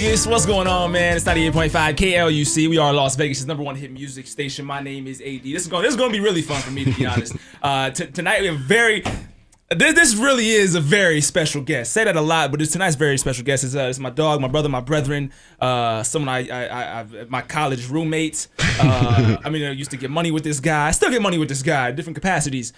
Vegas, what's going on, man? It's 98.5 KLUC. We are Las Vegas' #1 hit music station. My name is AD. This is going to be really fun for me, to be honest. Tonight we have this really is a very special guest. Say that a lot, but tonight's very special guest is my dog, my brother, my brethren, someone I my college roommates. I used to get money with this guy. I still get money with this guy, different capacities.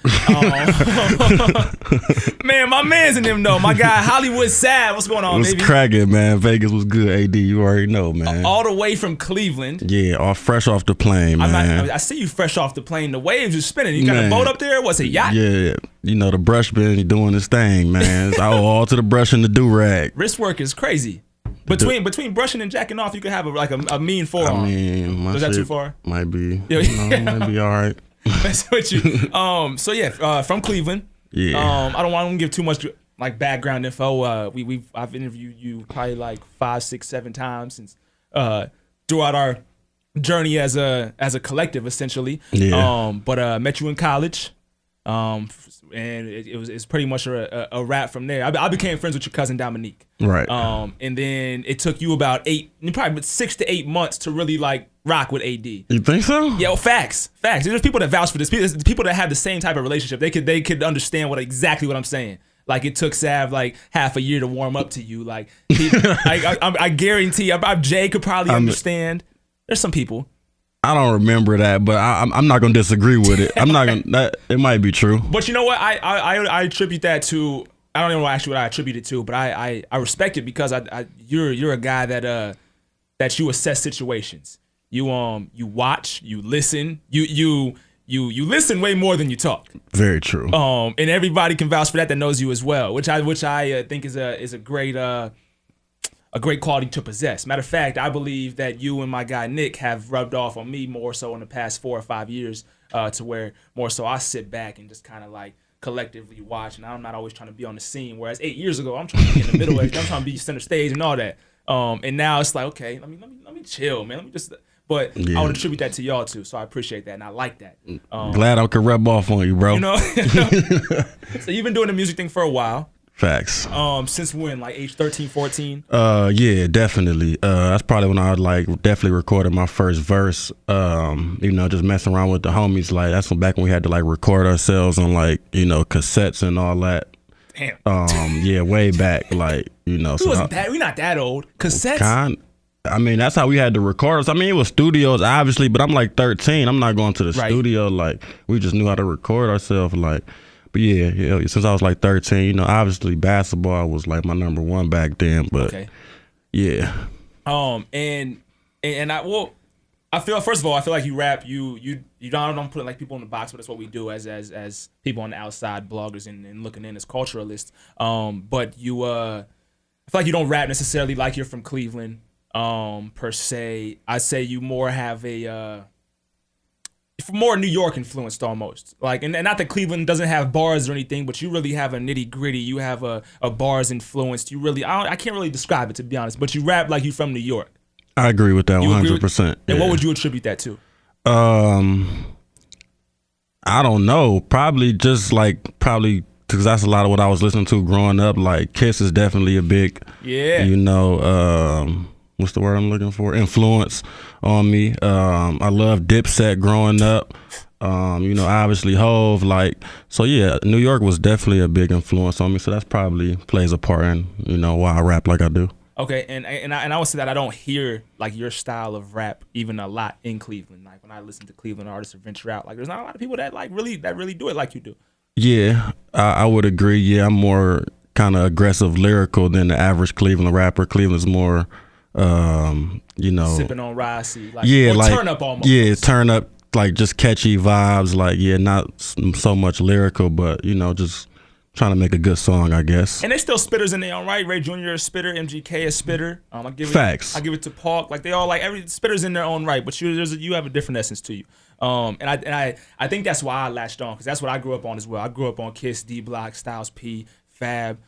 Man, my man's in them though. My guy Hollywood Sad. What's going on, baby? What's cracking, man? Vegas was good, AD. You already know, man. All the way from Cleveland. Yeah, fresh off the plane, man. I see you fresh off the plane. The waves are spinning. You got a boat up there? What's a yacht? Yeah. You know, the brush been doing his thing, man. It's all to the brush and the do-rag. Wrist work is crazy. Between brushing and jacking off, you could have a mean forearm. Was that too far? Might be. Might be all right. That's what you. From Cleveland. Yeah. I don't want to give too much like background info. I've interviewed you probably like 5, 6, 7 times since throughout our journey as a collective, essentially. Yeah. But met you in college. And it's pretty much a wrap from there. I became friends with your cousin Dominique. Right. And then it took you about 6 to 8 months to really like rock with AD. You think so? Yeah, well, facts. There's people that vouch for this. People that have the same type of relationship. They could understand exactly what I'm saying. Like it took Sav like half a year to warm up to you. Like I guarantee. Jay could probably understand. There's some people. I don't remember that, but I'm not gonna disagree with it. I'm not gonna. It might be true. But you know what? I attribute that to. I don't know actually what I attribute it to, but I respect it because you're a guy that you assess situations. You watch, you listen, you listen way more than you talk. Very true. And everybody can vouch for that knows you as well, which I think is a great quality to possess. Matter of fact, I believe that you and my guy Nick have rubbed off on me more so in the past 4 or 5 years, to where more so I sit back and just kind of like collectively watch, and I'm not always trying to be on the scene. Whereas 8 years ago, I'm trying to be in the middle, I'm trying to be center stage and all that. And now it's like, okay, let me chill, man. Let me just. But yeah. I would attribute that to y'all too, so I appreciate that and I like that. Glad I could rub off on you, bro. You know. So you've been doing the music thing for a while. Facts. Since when? Like age 13, 14? Yeah, definitely. That's probably when I definitely recorded my first verse. Just messing around with the homies. Like that's back when we had to like record ourselves on cassettes and all that. Damn. Yeah, way back. Like wasn't that? We're not that old. Cassettes. That's how we had to record us. it was studios obviously, but I'm like 13. I'm not going to the studio. Like we just knew how to record ourselves. Like. But yeah, since I was like 13, obviously basketball was like my number one back then. But okay. Yeah. And I feel first of all, I feel like you rap. You don't put like people in the box, but that's what we do as people on the outside, bloggers and looking in as culturalists. But you, I feel like you don't rap necessarily like you're from Cleveland, per se. I say you more have more New York influenced almost. Like, and not that Cleveland doesn't have bars or anything, but you really have a nitty gritty. You have a bars influenced. You really, I can't really describe it to be honest, but you rap like you from New York. I agree with that 100%. And what would you attribute that to? I don't know. Probably because that's a lot of what I was listening to growing up. Like Kiss is definitely a big, what's the word I'm looking for? Influence on me. I love Dipset growing up. Obviously Hove. So yeah, New York was definitely a big influence on me. So that's probably plays a part in why I rap like I do. Okay, and I would say that I don't hear like your style of rap even a lot in Cleveland. Like when I listen to Cleveland artists or venture out, like there's not a lot of people that really do it like you do. Yeah, I would agree. Yeah, I'm more kind of aggressive lyrical than the average Cleveland rapper. Cleveland's more sipping on rye, turn up almost. Yeah, turn up, like just catchy vibes. Like not so much lyrical, but just trying to make a good song, I guess. And they still spitters in their own right. Ray Jr. is a spitter, MGK is a spitter. Facts. I give it to Park. Like they all like every spitters in their own right, but you have a different essence to you. And I think that's why I latched on because that's what I grew up on as well. I grew up on Kiss, D Block, Styles P, Fab.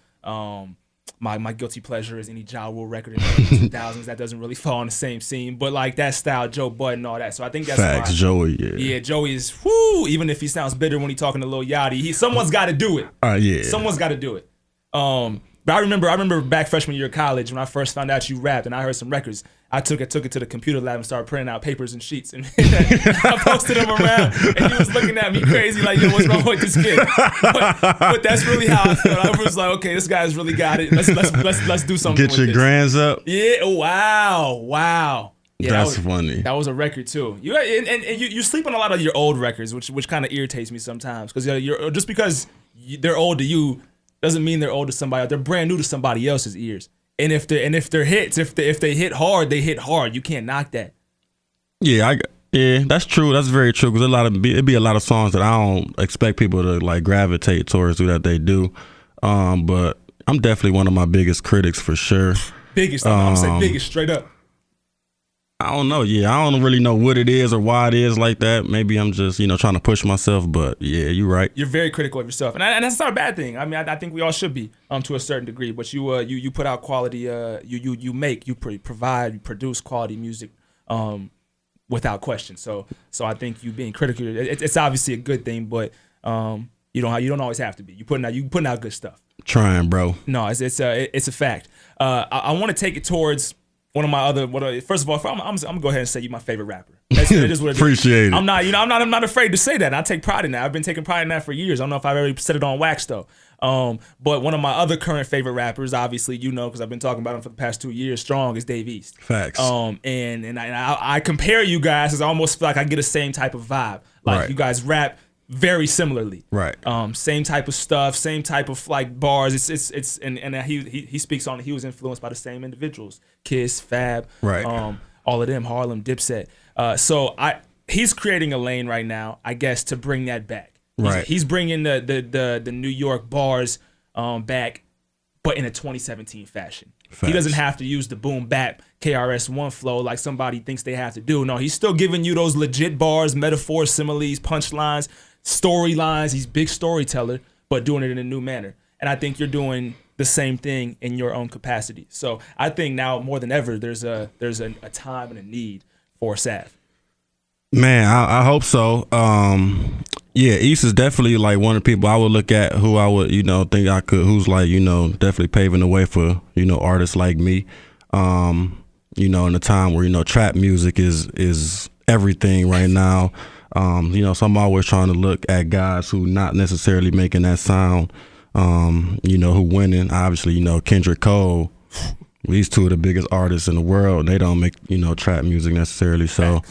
My guilty pleasure is any Ja Rule record in the 2000s that doesn't really fall in the same scene, but like that style, Joe Budden and all that. So I think that's facts. Why, Joey, yeah, Joey is whoo. Even if he sounds bitter when he talking to Lil Yachty, someone's got to do it. Yeah, someone's got to do it. But I remember back freshman year of college when I first found out you rapped and I heard some records. I took it to the computer lab and started printing out papers and sheets and I posted them around and he was looking at me crazy like, yo, what's wrong with this kid? But that's really how I felt. I was like, okay, this guy's really got it. Let's do something. Get your grands up. Yeah. Oh, wow. Yeah, that's funny. That was a record too. You sleep on a lot of your old records, which kind of irritates me sometimes because you're just because they're old to you doesn't mean they're old to somebody else. They're brand new to somebody else's ears. And if they're hits, if they hit hard, they hit hard. You can't knock that. Yeah, that's true. That's very true. Because it'd be a lot of songs that I don't expect people to like gravitate towards that they do. But I'm definitely one of my biggest critics for sure. Biggest, I'm saying biggest straight up. I don't know. Yeah, I don't really know what it is or why it is like that. Maybe I'm just, trying to push myself. But yeah, you're right. You're very critical of yourself, and that's not a bad thing. I mean, I think we all should be, to a certain degree. But you put out quality. You provide, you produce quality music, without question. So I think you being critical, it's obviously a good thing. But you don't always have to be. You putting out good stuff. Trying, bro. No, it's a fact. I want to take it towards. One of my other, first of all, I'm gonna go ahead and say you my favorite rapper. That's just what it is. Appreciate it. I'm not afraid to say that. And I take pride in that. I've been taking pride in that for years. I don't know if I've ever said it on wax though. But one of my other current favorite rappers, obviously, because I've been talking about him for the past 2 years strong, is Dave East. Facts. And I compare you guys because I almost feel like I get the same type of vibe. Like right. You guys rap very similarly. Right. Same type of stuff, same type of like bars. It's and he speaks on it. He was influenced by the same individuals. Kiss, Fab, right. All of them, Harlem, Dipset. So he's creating a lane right now, I guess, to bring that back. Right. He's bringing the New York bars back, but in a 2017 fashion. Facts. He doesn't have to use the boom bap KRS-One flow like somebody thinks they have to do. No, he's still giving you those legit bars, metaphors, similes, punchlines, storylines. He's big storyteller, but doing it in a new manner. And I think you're doing the same thing in your own capacity. So I think now more than ever, there's a time and a need for Sav. Man, I hope so. Yeah, East is definitely like one of the people I would look at who I would, think I could, who's like, definitely paving the way for, artists like me. In a time where, trap music is everything right now. So I'm always trying to look at guys who not necessarily making that sound, who winning. Obviously, Kendrick Cole, these two of the biggest artists in the world, and they don't make, trap music necessarily. So,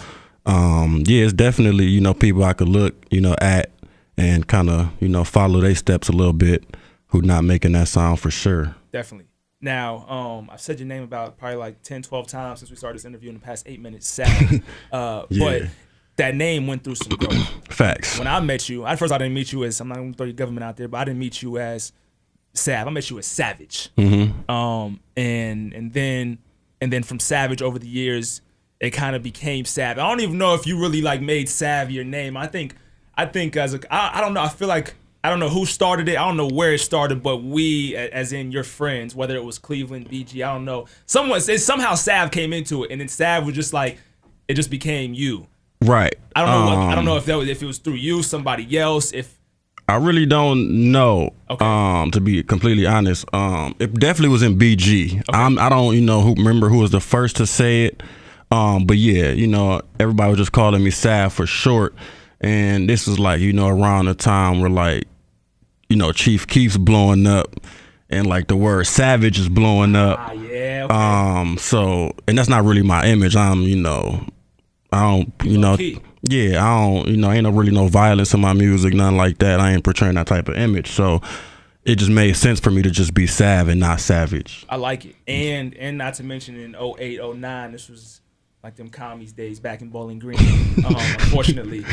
yeah, it's definitely, people I could look, at and kind of, follow their steps a little bit who not making that sound for sure. Definitely. Now, I've said your name about probably like 10, 12 times since we started this interview in the past 8 minutes, Sav. Yeah. But that name went through some growth. Facts. When I met you, at first I didn't meet you as, I'm not going to throw your government out there, but I didn't meet you as Sav. I met you as Savage. Mm-hmm. And then from Savage over the years, it kind of became Sav. I don't even know if you really like made Sav your name. I think I don't know. I feel like I don't know who started it. I don't know where it started, but we, as in your friends, whether it was Cleveland, BG, I don't know. Somehow Sav came into it, and then Sav was just like, it just became you. Right. I don't know. I don't know if it was through you, somebody else. If I really don't know. Okay. To be completely honest, it definitely was in BG. Okay. I don't remember who was the first to say it. But yeah, everybody was just calling me Sav for short, and this was like around the time where like Chief Keef's blowing up, and like the word savage is blowing up. Yeah. Okay. So, and that's not really my image. I don't, yeah, I don't, ain't no really no violence in my music, nothing like that. I ain't portraying that type of image. So it just made sense for me to just be Sav and not Savage. I like it. And not to mention in 08, 09, this was like them commies days back in Bowling Green. Unfortunately,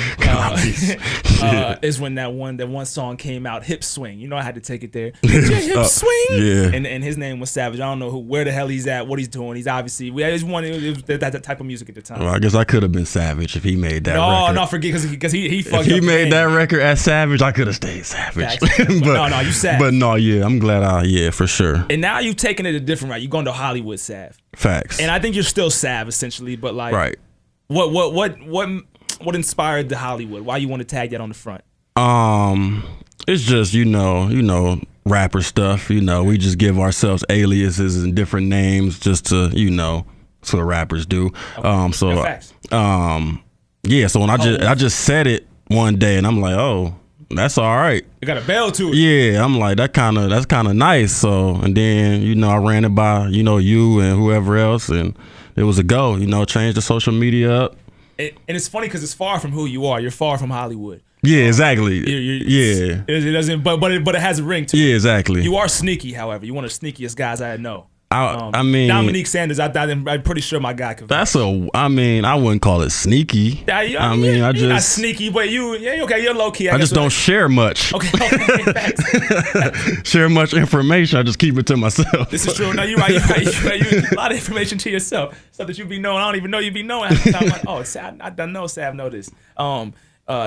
is when that one song came out, Hip Swing. I had to take it there. Hip Swing. Yeah. And his name was Savage. I don't know where the hell he's at, what he's doing. He's obviously it was that type of music at the time. Well, I guess I could have been Savage if he made that record. No, forget because he fucked up. If he made that record as Savage, I could have stayed Savage. but no, you Sav. But no, yeah, I'm glad for sure. And now you've taken it a different route. You're going to Hollywood Sav. Facts. And I think you're still Sav essentially, but like, right. What inspired the Hollywood? Why you want to tag that on the front? It's just rapper stuff. You know, we just give ourselves aliases and different names just to, you know, that's what rappers do. Okay. Yeah. So when I just said it one day, and I'm like, oh, that's all right. You got a bell to it. Yeah, I'm like, that's kind of nice. So, and then, you know, I ran it by, you know, you and whoever else, and it was a go. You know, change the social media up. And it's funny because it's far from who you are. You're far from Hollywood. Yeah, exactly. Yeah, it doesn't. But it has a ring to it. Yeah, exactly. You are sneaky, however. You're one of the sneakiest guys I know. I mean, Dominique Sanders. I'm pretty sure my guy could. I wouldn't call it sneaky. I mean, you're not sneaky, but okay. You're low key. I just don't share much. Okay. Share much information. I just keep it to myself. This is true. No, you're right. You keep a lot of information to yourself, stuff that you be knowing. I don't even know you be knowing. Half the time, like, oh, I don't know. Sav know this.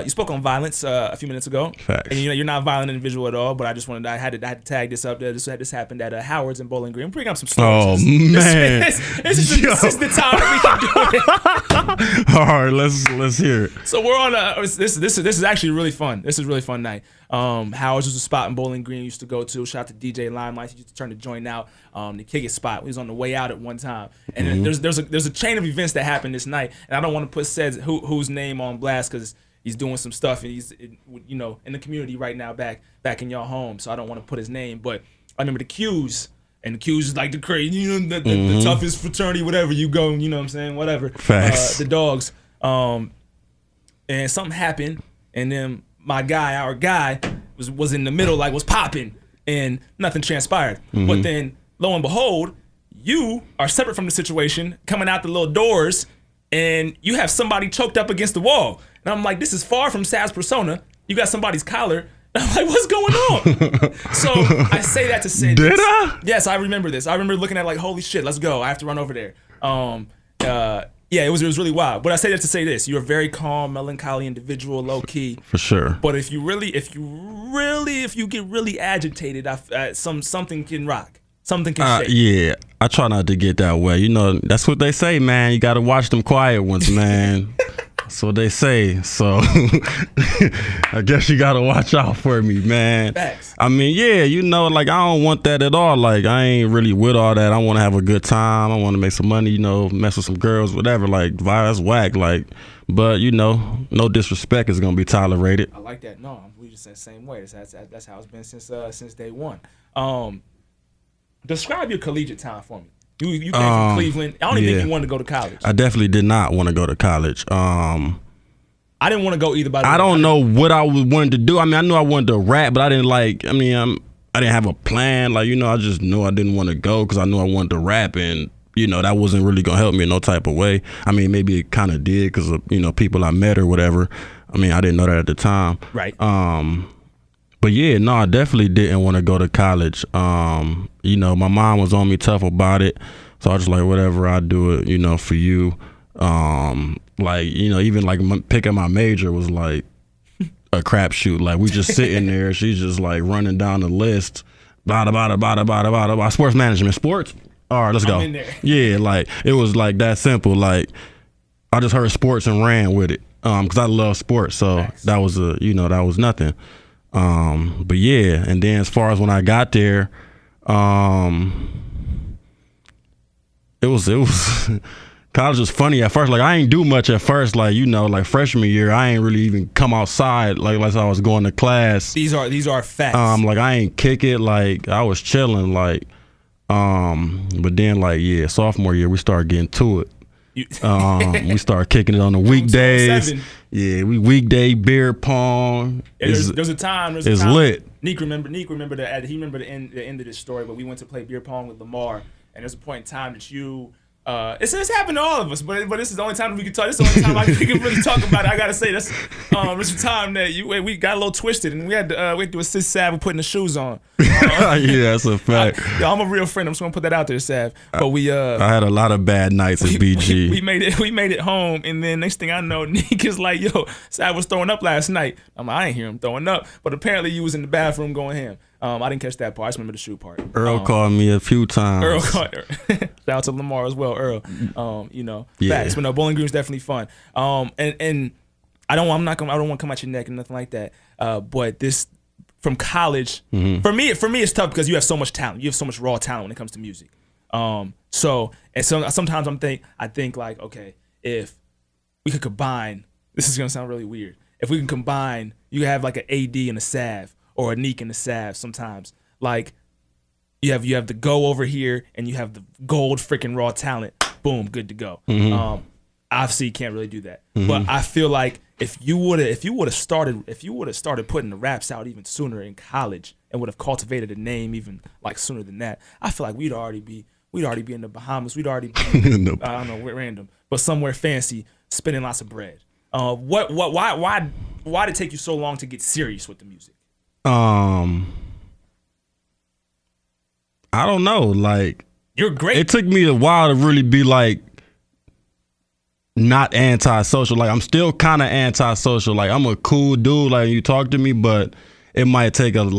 You spoke on violence a few minutes ago. Facts. And you're not a violent individual at all, but I just wanted I had to tag this up there. This happened at Howard's in Bowling Green. I'm bringing up some stories. Oh man, this is the time that we can do it. All right, let's hear it. So we're on this is actually really fun. This is a really fun night. Howard's was a spot in Bowling Green we used to go to. Shout out to DJ Limelight. He used to turn the joint out. The kick it spot. We was on the way out at one time. And there's a chain of events that happened this night. And I don't want to put whose name on blast because he's doing some stuff and he's, you know, in the community right now back in your home. So I don't want to put his name, but I remember the Q's, and the Q's is like the crazy, you know, the toughest fraternity, whatever you go, you know what I'm saying, whatever. Facts. The dogs. And something happened, and then our guy was in the middle, like was popping, and nothing transpired. But then lo and behold, you are separate from the situation, coming out the little doors, and you have somebody choked up against the wall. And I'm like, this is far from Sav's persona. You got somebody's collar. And I'm like, what's going on? So I say that to say Did this. I? Yes, I remember this. I remember looking at like, holy shit, let's go. I have to run over there. Yeah, it was really wild. But I say that to say this. You're a very calm, melancholy individual, low key. For sure. But if you get really agitated, something can rock. Something can shake. Yeah, I try not to get that way. You know, that's what they say, man. You got to watch them quiet ones, man. That's what they say. So I guess you got to watch out for me, man. Facts. I mean, yeah, you know, like I don't want that at all. Like I ain't really with all that. I want to have a good time. I want to make some money, you know, mess with some girls, whatever. Like, that's whack. Like, but you know, no disrespect is going to be tolerated. I like that. No, we just the same way. That's how it's been since day one. Describe your collegiate time for me. You came from Cleveland. I don't even think you wanted to go to college. I definitely did not want to go to college. I didn't want to go either. By the way, I don't know what I wanted to do. I mean, I knew I wanted to rap, but I didn't like. I mean, I didn't have a plan. Like, you know, I just knew I didn't want to go because I knew I wanted to rap, and you know that wasn't really gonna help me in no type of way. I mean, maybe it kind of did because of, you know, people I met or whatever. I mean, I didn't know that at the time. Right. But yeah, no, I definitely didn't want to go to college. You know, my mom was on me tough about it. So I was just like, whatever, I do it, you know, for you. Like, you know, even like picking my major was like a crapshoot. Like we just sitting there, she's just like running down the list. Bada, sports management, sports. All right, let's go. I'm in there. Yeah, like it was like that simple. Like I just heard sports and ran with it. Cause I love sports. So Thanks. that was that was nothing. But yeah, and then as far as when I got there, it was college was funny at first. Like I ain't do much at first. Like, you know, like freshman year, I ain't really even come outside like I was going to class. These are facts. Like I ain't kick it. Like I was chilling. Like, but then like sophomore year we started getting to it. We started kicking it on the weekdays. Yeah, we weekday beer pong. Yeah, there's a time. It's lit. Nick remember the end of this story, but we went to play beer pong with Lamar, and there's a point in time that you. It's happened to all of us, but this is the only time that we can talk. This is the only time we can really talk about it. I gotta say this. It's a time that we got a little twisted, and we had to assist Sav with putting the shoes on. Yeah, that's a fact. I'm a real friend. I'm just gonna put that out there, Sav. But I had a lot of bad nights at BG. We made it home, and then next thing I know, Nick is like, "Yo, Sav was throwing up last night." I'm like, I ain't hear him throwing up, but apparently you was in the bathroom going ham. I didn't catch that part. I just remember the shoe part. Earl called me a few times. Earl called her. Shout out to Lamar as well, Earl. You know, facts. But no, Bowling Green is definitely fun. And I don't want to come at your neck and nothing like that. But this from college. For me, it's tough because you have so much talent. You have so much raw talent when it comes to music. So sometimes I think like, okay, if we could combine, this is gonna sound really weird. If we can combine, you have like an AD and a Sav, or a Neek and a Sav. Sometimes like you have the go over here, and you have the gold freaking raw talent. Boom, good to go. Obviously, you can't really do that. But I feel like if you would have started putting the raps out even sooner in college, and would have cultivated a name even like sooner than that, I feel like we'd already be in the Bahamas. We'd already be I don't know, random, but somewhere fancy, spending lots of bread. Why did it take you so long to get serious with the music? I don't know. Like, you're great. It took me a while to really be like not antisocial. Like, I'm still kind of antisocial. Like, I'm a cool dude. Like, you talk to me, but it might take I don't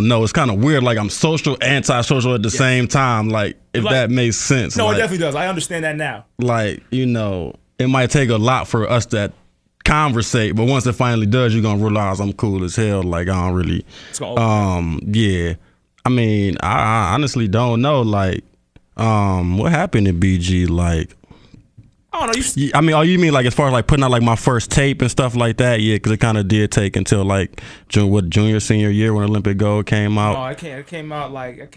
know. It's kind of weird. Like, I'm social, antisocial at the same time. Like, if that makes sense. No, like, it definitely does. I understand that now. Like, it might take a lot for us to conversate, but once it finally does, you're gonna realize I'm cool as hell. Like, I don't really yeah. I mean, I honestly don't know, like, what happened in BG? Like, I don't know. I mean, you mean like as far as like putting out like my first tape and stuff like that? Yeah, because it kind of did take until like junior, senior year when Olympic Gold came out. No, it came out the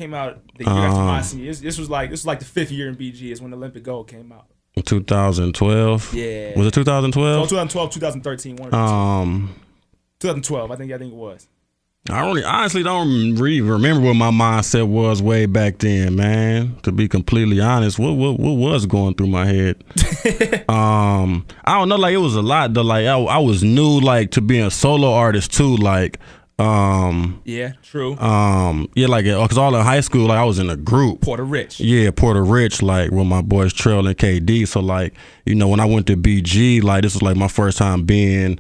year after my senior year. This was like the 5th year in BG is when Olympic Gold came out. 2012. Yeah. Was it 2012? 2012, 2013. 2012. I think it was. I honestly don't really remember what my mindset was way back then, man. To be completely honest, what was going through my head? I don't know. Like, it was a lot though. Like, I was new, like, to being a solo artist too. Like, yeah, true. Yeah, like, cause all in high school, like, I was in a group. Porter Rich. Yeah, Porter Rich, like, with my boys Trail and KD. So, like, when I went to BG, like, this was like my first time being,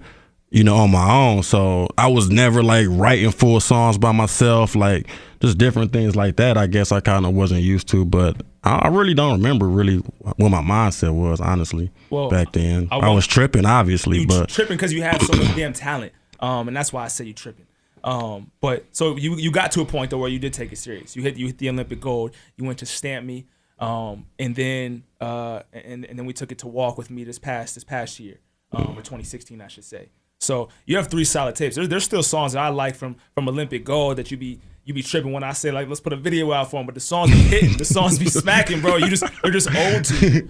on my own. So I was never like writing full songs by myself, like just different things like that. I guess I kind of wasn't used to, but I really don't remember really what my mindset was, honestly, back then. I was tripping, obviously, but tripping because you have so much damn talent, and that's why I say you tripping. But so you got to a point though where you did take it serious. You hit the Olympic Gold. You went to Stamp Me, and then we took it to Walk With Me this past year, or 2016, I should say. So you have 3 solid tapes. There's still songs that I like from Olympic Gold that you be tripping when I say like let's put a video out for them, but the songs be hitting, the songs be smacking, bro. They're just old to you.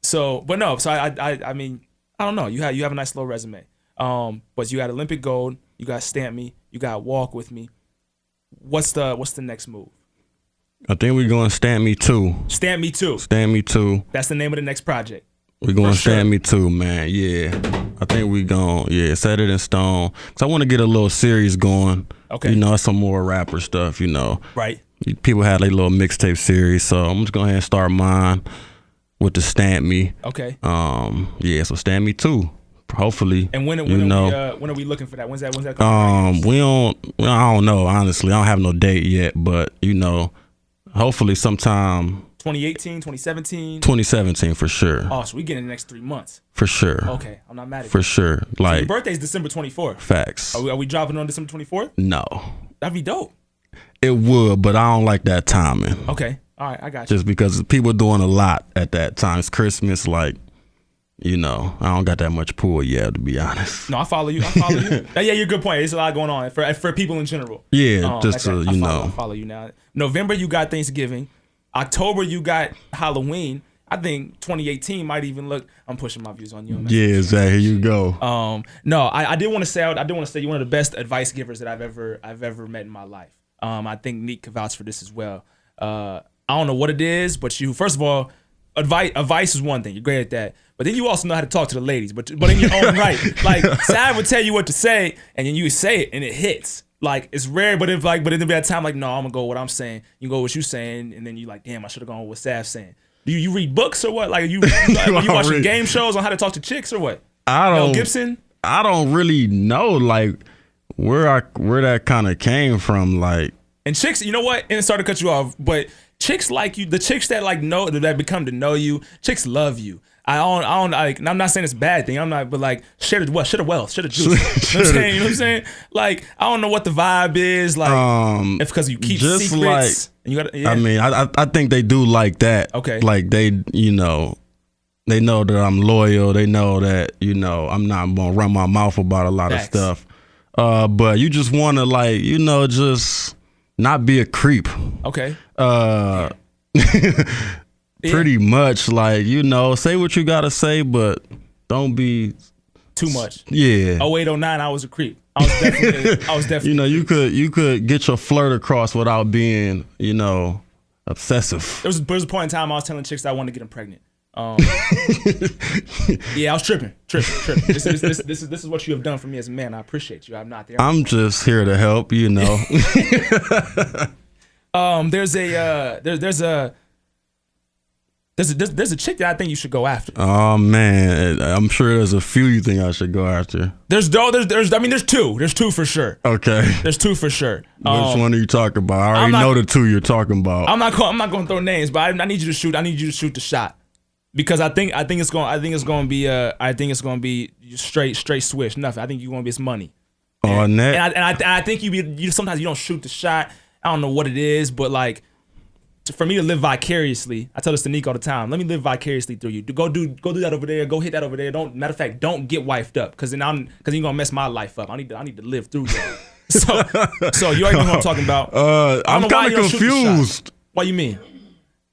So I mean, I don't know. You have a nice little resume. But you got Olympic Gold, you got Stamp Me, you got Walk With Me. What's the next move? I think we're going Stamp Me 2. Stamp Me 2. Stamp Me 2. That's the name of the next project. We're going to Stamp Me 2, man. Yeah. I think we going, set it in stone. Because I want to get a little series going. Okay. Some more rapper stuff, Right. People had a little mixtape series. So I'm just going to start mine with the Stamp Me. Okay. So Stamp Me 2. Hopefully. And when are we looking for that? When's that coming? I don't know, honestly. I don't have no date yet, but hopefully sometime 2018, 2017? 2017 for sure. Oh, so we get in the next 3 months. For sure. Okay, I'm not mad at you. For sure. Like, so your birthday's December 24th. Facts. Are we dropping on December 24th? No. That'd be dope. It would, but I don't like that timing. Okay. All right, I got you. Just because people doing a lot at that time. It's Christmas, like, I don't got that much pull yet, to be honest. No, I follow you. Yeah, you're a good point. There's a lot going on for people in general. Yeah, I follow you now. November, you got Thanksgiving. October, you got Halloween. I think 2018 might even look. I'm pushing my views on you. Yeah, Zach, here you go. No, I did want to say you're one of the best advice givers that I've ever met in my life. I think Neek can vouch for this as well. I don't know what it is, but you, first of all, advice is one thing. You're great at that. But then you also know how to talk to the ladies, but in your own right. Like, Sav would tell you what to say, and then you say it, and it hits. Like, it's rare, but then be that time, like, no, I'm gonna go with what I'm saying. You go with what you saying, and then you like, damn, I should have gone with what Sav's saying. Do you read books or what? Like, you watching game shows on how to talk to chicks or what? Mel Gibson? I don't really know, like, where that kind of came from, like. And chicks, you know what? And sorry to cut you off, but chicks like you, the chicks that like that become to know you, chicks love you. I don't like. I'm not saying it's a bad thing. I'm not, but like share the wealth, share the juice. You know what I'm saying? You know what I'm saying? Like I don't know what the vibe is. Like if because you keep just secrets. Like, and you gotta, yeah. I mean, I think they do like that. Okay. Like they, you know, they know that I'm loyal. They know that, you know, I'm not gonna run my mouth about a lot of stuff. But you just want to, like, you know, just not be a creep. Okay. Pretty much, like, you know, say what you gotta say, but don't be too much. Yeah. 08, 09, I was a creep. I was definitely. You know, you could get your flirt across without being, you know, obsessive. There was a point in time I was telling chicks that I wanted to get them pregnant. Yeah, I was tripping. This is what you have done for me as a man. I appreciate you. I'm not there. I'm just here to help, you know. There's a chick that I think you should go after. Oh man, I'm sure there's a few you think I should go after. There's two. There's two for sure. Okay. The's two for sure. Which one are you talking about? I already know the two you're talking about. I'm not going to throw names, but I need you to shoot. I need you to shoot the shot because I think it's going to be straight swish. Nothing. I think you're going to be some money. And I think you sometimes you don't shoot the shot. I don't know what it is, but like. For me to live vicariously, I tell this to Nick all the time. Let me live vicariously through you. Go do that over there. Go hit that over there. Matter of fact, don't get wifed up because you're gonna mess my life up. I need to live through that. So you already know what I'm talking about. I'm kind of confused. What you mean?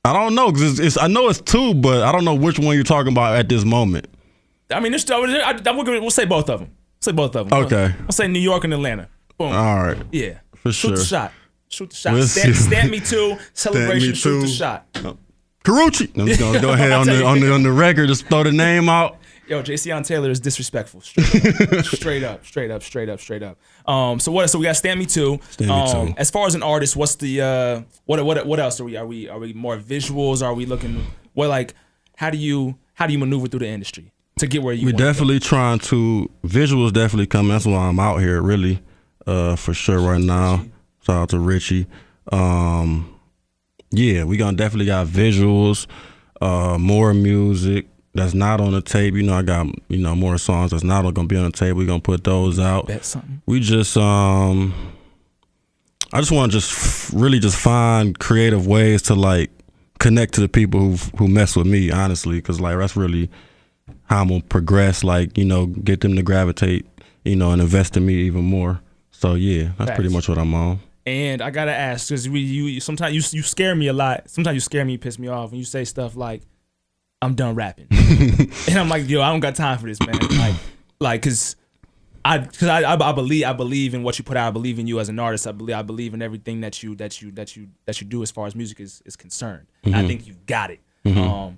I don't know because I know it's two, but I don't know which one you're talking about at this moment. I mean, we'll say both of them. Okay. I'll say New York and Atlanta. Boom. All right. Yeah. For sure. Shoot the shot. Shoot the shot. Stamp me too. Celebration. Shoot the shot. Karuchi. I'm just gonna go ahead on the record. Just throw the name out. Yo, Jayceon Taylor is disrespectful. Straight up. So we got Stamp Me Too. As far as an artist, what's the what else are we? Are we more visuals? Are we looking how do you maneuver through the industry to get where you? We're definitely trying to visuals. Definitely coming. That's why I'm out here really, for sure right now. Shout out to Richie. Yeah, we gonna definitely got visuals, more music that's not on the tape. You know, I got, you know, more songs that's not gonna be on the tape. We gonna put those out. Bet something. We just I just want to really find creative ways to like connect to the people who mess with me, honestly, because like that's really how I'm gonna progress. Like, you know, get them to gravitate, you know, and invest in me even more. So yeah, that's pretty much what I'm on. And I gotta ask, because you sometimes you scare me a lot. Sometimes you scare me, you piss me off when you say stuff like, "I'm done rapping," and I'm like, "Yo, I don't got time for this, man." Because I believe in what you put out. I believe in you as an artist. I believe in everything that you do as far as music is concerned. Mm-hmm. I think you got it. Mm-hmm.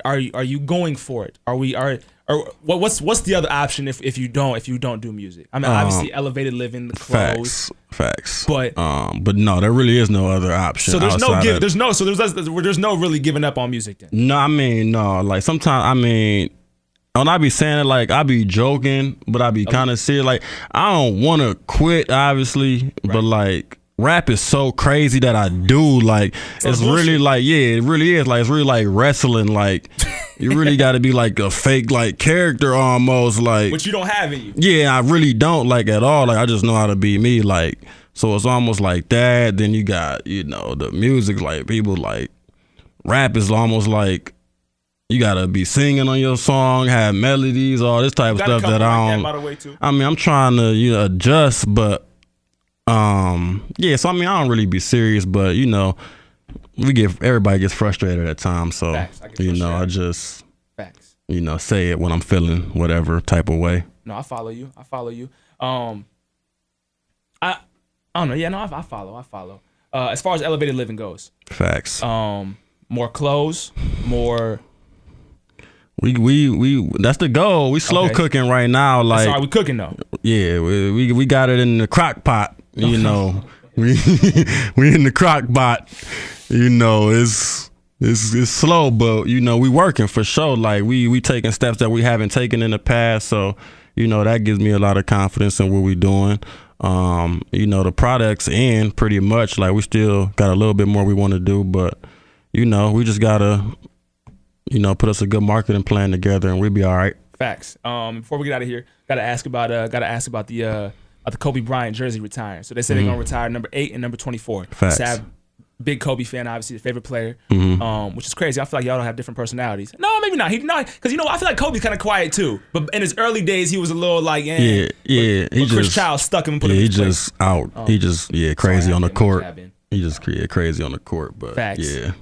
Are you going for it? What's the other option if you don't do music? I mean, obviously elevated living, the clothes. Facts. But no, there really is no other option. So there's no really giving up on music then. No, I mean, no. Like sometimes, when I be saying it, like I be joking, but I be kind of serious. Like I don't want to quit, obviously, but like. Rap is so crazy that I do like it's really like it really is like it's really like wrestling, like you really got to be like a fake like character almost, like, but you don't have it. Yeah, I really don't like at all. Like I just know how to be me, like, so it's almost like that. Then you got, you know, the music, like people like rap is almost like you gotta be singing on your song, have melodies, all this type of stuff that I don't. By the way, too. I mean, I'm trying to, you know, adjust, but. Yeah, so I mean, I don't really be serious, but you know, everybody gets frustrated at times, so you know, I just you know, say it when I'm feeling whatever type of way. No, I follow you. I don't know. Yeah, no, I follow. As far as elevated living goes, facts. More clothes, more. We that's the goal. We slow cooking right now. Like, sorry, we cooking though. Yeah, we got it in the crock pot. You know, we in the crock pot. You know, it's slow, but you know we working for sure. Like we taking steps that we haven't taken in the past. So you know that gives me a lot of confidence in what we doing. You know, the product's in pretty much. Like we still got a little bit more we want to do, but you know we just gotta. put us a good marketing plan together, and we'll be all right. Facts. Before we get out of here, gotta ask about the Kobe Bryant jersey retiring. So they said they're gonna retire number 8 and number 24. Facts. Sad, big Kobe fan, obviously the favorite player. Which is crazy. I feel like y'all don't have different personalities. No, maybe not. Because I feel like Kobe's kind of quiet too. But in his early days, he was a little like, yeah. But Chris Child stuck him and put him in his place. Just out. He just crazy on the court. He just crazy on the court, but facts. Yeah.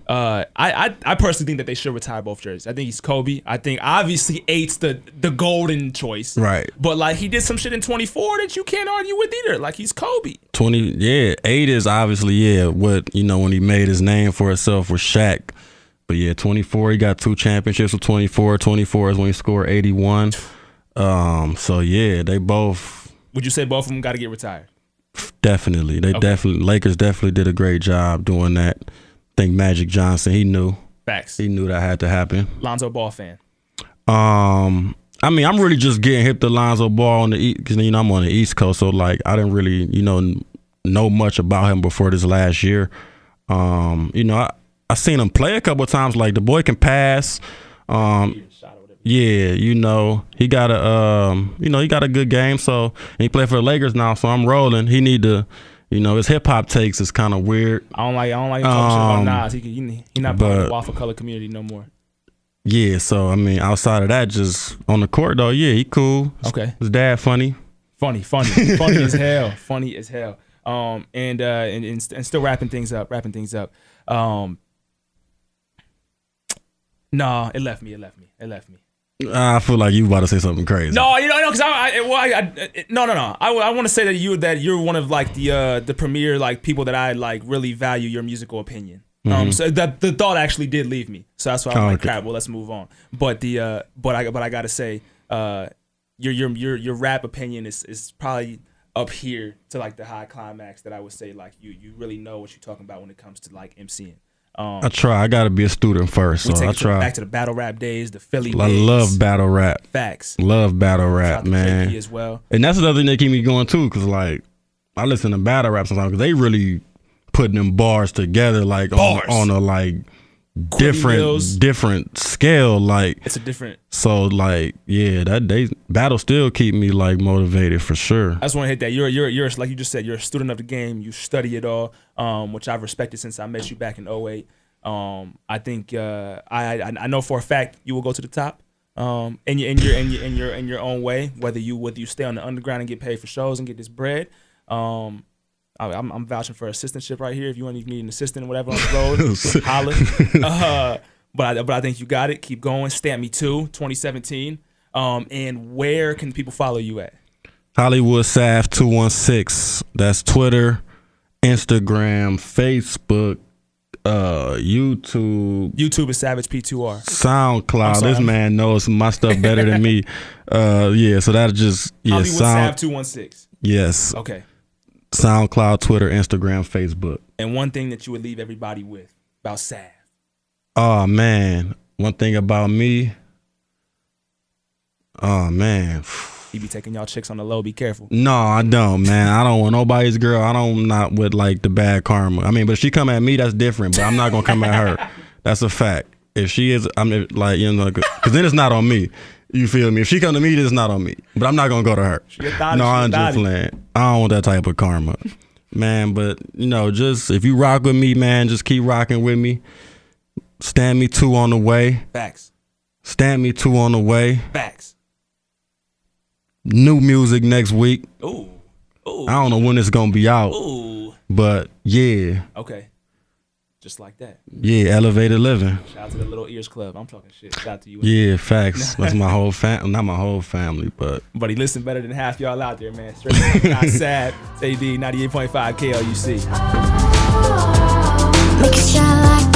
I personally think that they should retire both jerseys. I think he's Kobe. I think obviously 8's the golden choice. Right. But like he did some shit in 24 that you can't argue with either. Like he's Kobe. 8 is obviously what when he made his name for himself with Shaq. But 24, he got 2 championships with 24. 24 is when he scored 81. So they both. Would you say both of them got to get retired? Definitely. Lakers definitely did a great job doing that. I think Magic Johnson, he knew. Facts. He knew that had to happen. Lonzo Ball fan. I'm really just getting hip to Lonzo Ball on the East, because I'm on the East Coast, so like I didn't really, know much about him before this last year. I seen him play a couple of times. Like the boy can pass. He got a good game. So and he played for the Lakers now. So I'm rolling. He need to, his hip hop takes is kind of weird. I don't like him talking shit about Nas. He not part of the waffle color community no more. Yeah. So outside of that, just on the court though, he cool. Okay. His dad funny as hell. Funny as hell. And still wrapping things up. No, it left me. I feel like you about to say something crazy. No, because I want to say that you're one of like the premier like people that I like really value your musical opinion. So that the thought actually did leave me. So that's why I'm like, crap. Well, let's move on. But I gotta say, your rap opinion is probably up here to like the high climax that I would say like you really know what you're talking about when it comes to like MCing. I try. I gotta be a student first, so I try. Back to the battle rap days, the Philly days. I love battle rap. Facts. Love battle rap, man. JP as well. And that's another thing that keep me going too, because like I listen to battle rap sometimes because they really putting them bars together like on a like different scale. Like it's a different. So like that battle still keep me like motivated for sure. I just want to hit that. You're like you just said, you're a student of the game. You study it all, which I've respected since I met you back in 2008. I think I know for a fact you will go to the top. In your own way, whether you stay on the underground and get paid for shows and get this bread. I'm vouching for assistantship right here. If you need an assistant or whatever on the road, holla. But I think you got it. Keep going. Stamp Me Too, 2017. And where can people follow you at? Hollywood Sav 216. That's Twitter, Instagram, Facebook, YouTube. YouTube is Savage P2R. SoundCloud. This man knows my stuff better than me. So that just Hollywood Sav 216. Yes. Okay. SoundCloud, Twitter, Instagram, Facebook. And one thing that you would leave everybody with about Sav. Oh man, one thing about me. Oh man. He be taking y'all chicks on the low. Be careful. No, I don't, man. I don't want nobody's girl. I'm not with like the bad karma. But if she come at me, that's different. But I'm not gonna come at her. That's a fact. If she is, like because then it's not on me. You feel me? If she come to me, it's not on me. But I'm not gonna go to her. No, I'm just playing. I don't want that type of karma, man. But just if you rock with me, man, just keep rocking with me. Stand Me 2 on the way. Facts. Stand Me 2 on the way. Facts. New music next week. Ooh. I don't know when it's gonna be out. Ooh. But yeah. Okay. Just like that. Yeah, elevated living. Shout out to the Little Ears Club. I'm talking shit. Shout out to you. Yeah, facts. That's my whole family. Not my whole family, but he listen better than half y'all out there, man. Straight up, not sad. AD 98.5 KLUC. Make it shine like